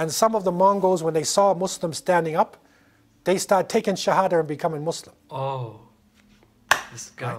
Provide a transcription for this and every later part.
And some of the Mongols, when they saw Muslims standing up, they started taking Shahada and becoming Muslim. Oh, let's go. Right?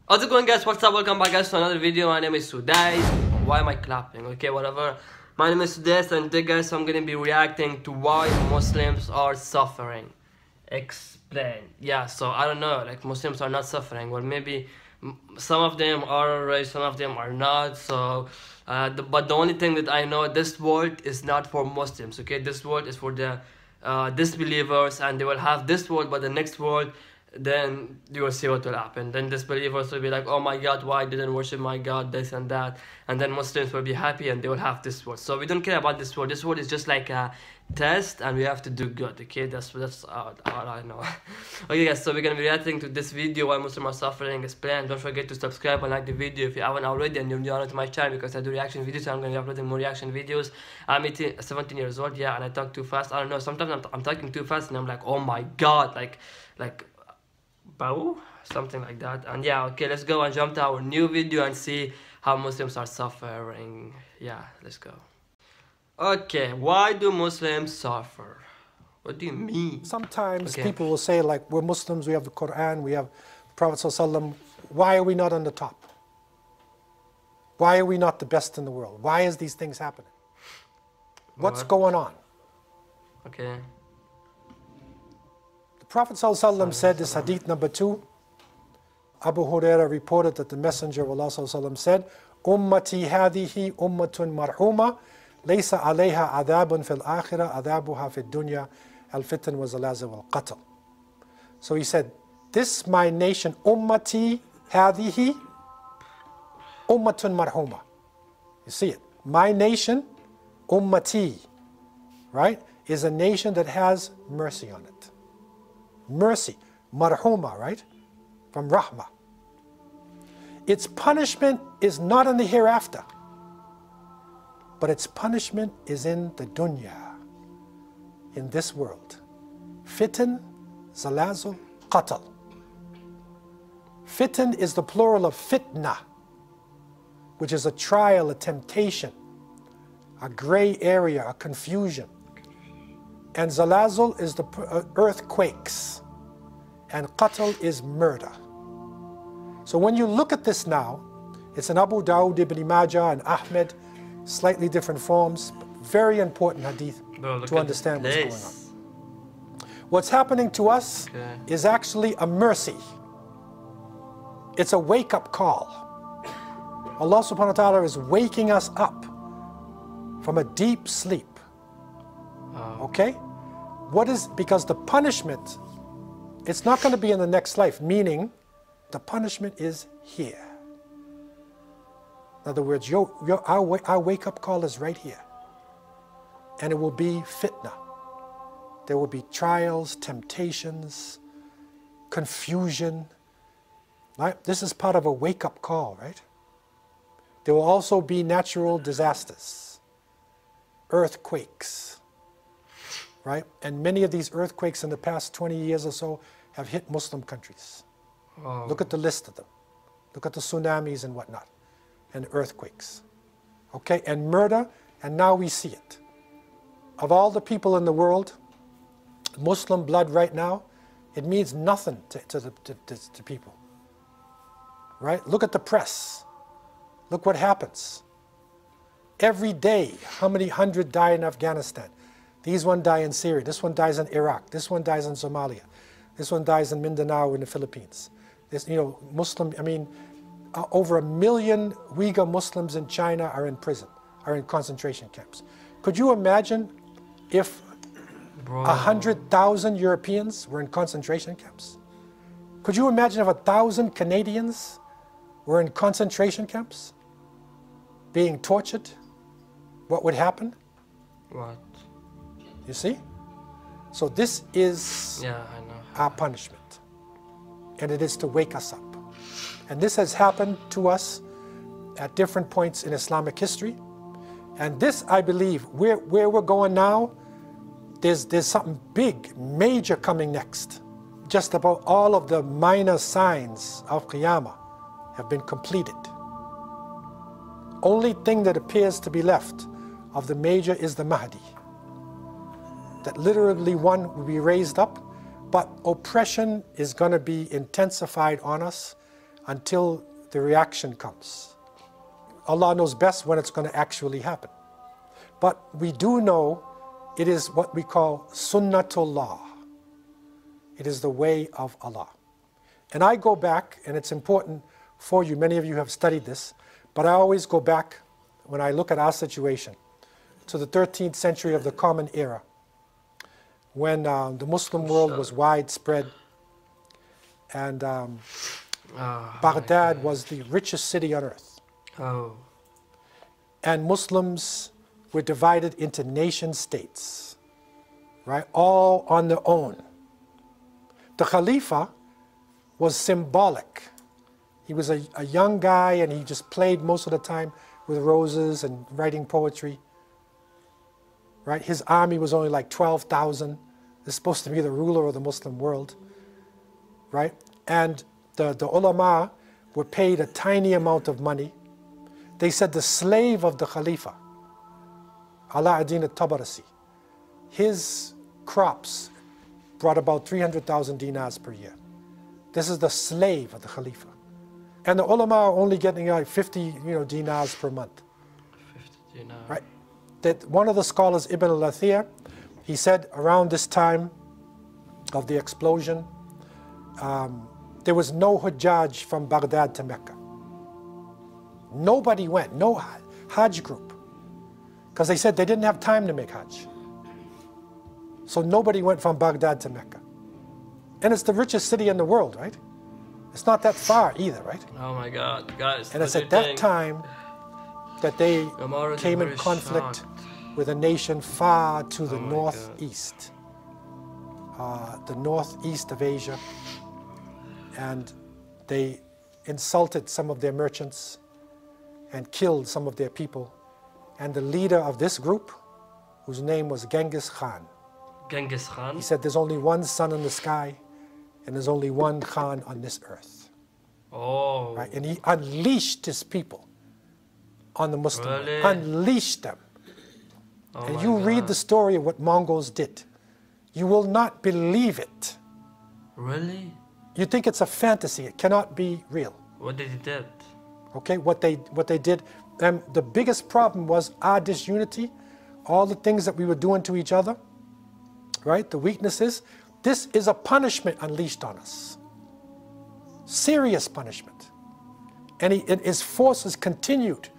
How's it going, guys? What's up? Welcome back, guys, to another video. My name is Sodais. Why am I clapping? Okay, whatever. My name is Sodais, and today, guys, I'm gonna be reacting to why Muslims are suffering. Explain. Yeah, so I don't know, like Muslims are not suffering. Well, maybe some of them are alright, some of them are not. So, but the only thing that I know, this world is not for Muslims. Okay, this world is for the disbelievers, and they will have this world, but the next world, then you will see what will happen. Then disbelievers will be like, oh my god, why didn't worship my god, this and that. And then Muslims will be happy and they will have this world. So we don't care about this world. This world is just like a test, and we have to do good. Okay, that's all I know. Okay, guys, so we're gonna be reacting to this video, why Muslims are suffering. Explain. Don't forget to subscribe and like the video if you haven't already, and you're new to my channel, because I do reaction videos, so I'm gonna be uploading more reaction videos. I'm 17 years old, yeah, and I talk too fast. I don't know, sometimes I'm talking too fast and I'm like, oh my god, like bow, something like that. And yeah, okay, let's go and jump to our new video and see how Muslims are suffering. Yeah, let's go. Okay, why do Muslims suffer? What do you mean? Sometimes people will say, like, we're Muslims, we have the Quran, we have the Prophet ﷺ. Why are we not on the top? Why are we not the best in the world? Why is these things happening? What's going on? Okay. The Prophet ﷺ said, this hadith number 2, Abu Hurairah reported that the Messenger of Allah ﷺ said, Ummati hadihi ummatun marhuma, laysa alayha adabun fil akhirah, adabuha fil dunya, al-fitan wa zalazil wal qatl. So he said, this my nation, ummati hadihi ummatun marhuma. You see it. My nation, ummati, right, is a nation that has mercy on it. Mercy, marhuma, right? From rahmah. Its punishment is not in the hereafter, but its punishment is in the dunya, in this world. Fitan, zalazul, qatl. Fitan is the plural of fitna, which is a trial, a temptation, a gray area, a confusion. And zalazul is the earthquakes, and qatl is murder. So when you look at this now, it's in Abu Dawud, Ibn Majah, and Ahmed, slightly different forms, but very important hadith to understand what's going on. What's happening to us is actually a mercy. It's a wake-up call. Allah subhanahu wa ta'ala is waking us up from a deep sleep. Okay? Because the punishment, it's not going to be in the next life, meaning the punishment is here. In other words, our wake-up call is right here. And it will be fitna. There will be trials, temptations, confusion. Right? This is part of a wake-up call, right? There will also be natural disasters, earthquakes. Right? And many of these earthquakes in the past 20 years or so have hit Muslim countries. Oh. Look at the list of them. Look at the tsunamis and whatnot, and earthquakes. Okay, and murder, and now we see it. Of all the people in the world, Muslim blood right now, it means nothing to people. Right? Look at the press. Look what happens. Every day, how many hundred die in Afghanistan? These one die in Syria, this one dies in Iraq, this one dies in Somalia, this one dies in Mindanao in the Philippines. This, over 1 million Uyghur Muslims in China are in prison, are in concentration camps. Could you imagine if 100,000 Europeans were in concentration camps? Could you imagine if 1,000 Canadians were in concentration camps, being tortured? What would happen? What? You see? So this is our punishment. And it is to wake us up. And this has happened to us at different points in Islamic history. And this, I believe, where we're going now, there's something big, major coming next. just about all of the minor signs of Qiyamah have been completed. Only thing that appears to be left of the major is the Mahdi. That literally one will be raised up, but oppression is going to be intensified on us until the reaction comes. Allah knows best when it's going to actually happen. But we do know it is what we call Sunnatullah. It is the way of Allah. And I go back, and it's important for you, many of you have studied this, but I always go back, when I look at our situation, to the 13th century of the Common Era, when the Muslim world was widespread, and Baghdad was the richest city on earth. Oh. And Muslims were divided into nation states, right? All on their own. The Khalifa was symbolic. He was a young guy, and he just played most of the time with roses and writing poetry, right? His army was only like 12,000. They're supposed to be the ruler of the Muslim world, right? And the ulama were paid a tiny amount of money. They said the slave of the Khalifa, Ala ad-Din al-Tabarasi, his crops brought about 300,000 dinars per year. This is the slave of the Khalifa. And the ulama are only getting like 50 dinars per month. 50 dinars. Right? That one of the scholars, Ibn al-Athir, he said around this time of the explosion, there was no Hujjaj from Baghdad to Mecca. Nobody went, no Hajj group. Because they said they didn't have time to make Hajj. So nobody went from Baghdad to Mecca. And it's the richest city in the world, right? It's not that far either, right? Oh my God, guys. And it's at that time that they came in conflict shocked with a nation far to the northeast. The northeast of Asia. And they insulted some of their merchants and killed some of their people. And the leader of this group, whose name was Genghis Khan. Genghis Khan? He said there's only one sun in the sky and there's only one Khan on this earth. Oh. Right? And he unleashed his people on the Muslim world. Really? Unleashed them. Oh and my you God. read the story of what Mongols did. You will not believe it. Really? You think it's a fantasy. It cannot be real. What did he do? Okay, what they did. And the biggest problem was our disunity, all the things that we were doing to each other, right? The weaknesses. This is a punishment unleashed on us. Serious punishment. And his forces continued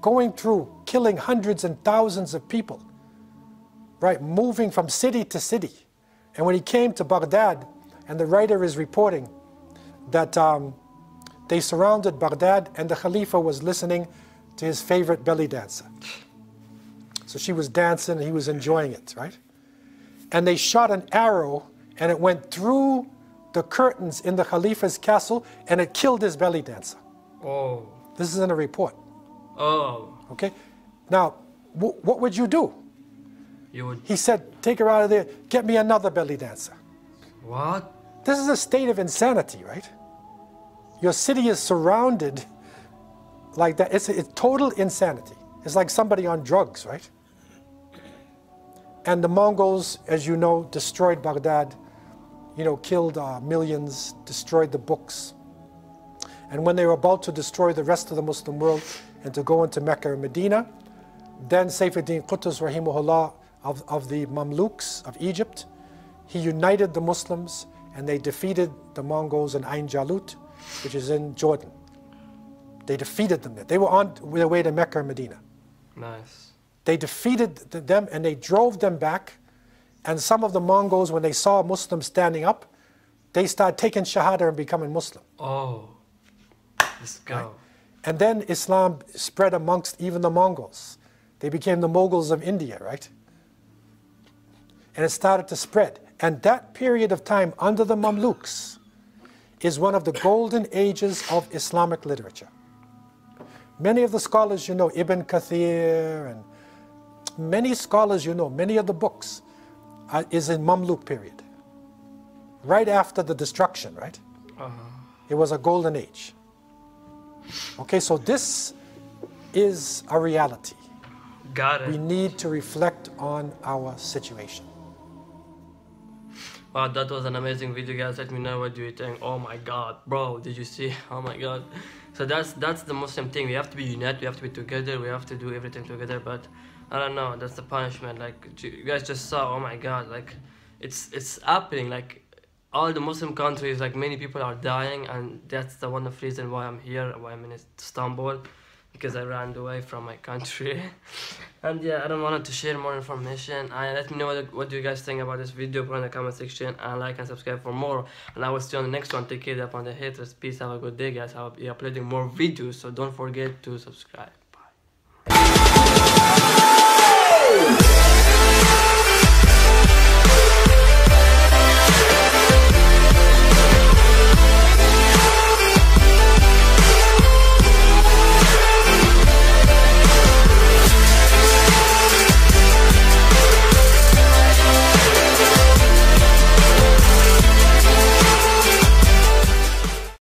going through, killing hundreds and thousands of people, right? Moving from city to city. And when he came to Baghdad, and the writer is reporting that they surrounded Baghdad and the Khalifa was listening to his favorite belly dancer. So she was dancing and he was enjoying it, right? And they shot an arrow and it went through the curtains in the Khalifa's castle and it killed his belly dancer. Oh. This is in a report. Oh. Okay? Now, what would you do? You would... He said, take her out of there, get me another belly dancer. What? This is a state of insanity, right? Your city is surrounded like that. It's total insanity. It's like somebody on drugs, right? And the Mongols, as you know, destroyed Baghdad, killed millions, destroyed the books. And when they were about to destroy the rest of the Muslim world and to go into Mecca and Medina, then Saifuddin Qutuz, rahimahullah, of the Mamluks of Egypt, he united the Muslims and they defeated the Mongols in Ain Jalut, which is in Jordan. They defeated them there. They were on their way to Mecca and Medina. Nice. They defeated them and they drove them back. And some of the Mongols, when they saw Muslims standing up, they started taking Shahada and becoming Muslim. Oh. Let's go. Right? And then Islam spread amongst even the Mongols. They became the Mughals of India, right? And it started to spread. And that period of time under the Mamluks is one of the golden ages of Islamic literature. Many of the scholars Ibn Kathir and many scholars many of the books is in Mamluk period. right after the destruction, right? It was a golden age. Okay, so this is a reality. Got We it. need to reflect on our situation. Wow, that was an amazing video, guys. Let me know what you think. Oh my god, bro, did you see? Oh my god. So that's the Muslim thing. We have to be united, we have to be together, we have to do everything together. But I don't know, that's the punishment. Like you guys just saw, oh my god, like it's happening. Like all the Muslim countries, like many people are dying, and that's the one of the reason why I'm here, why I'm in Istanbul, because I ran away from my country. And yeah, I don't want to share more information. And let me know what do you guys think about this video. Put in the comment section and like and subscribe for more. And I will see you on the next one. Take care upon the haters. Peace. Have a good day, guys. I'll be uploading more videos, so don't forget to subscribe.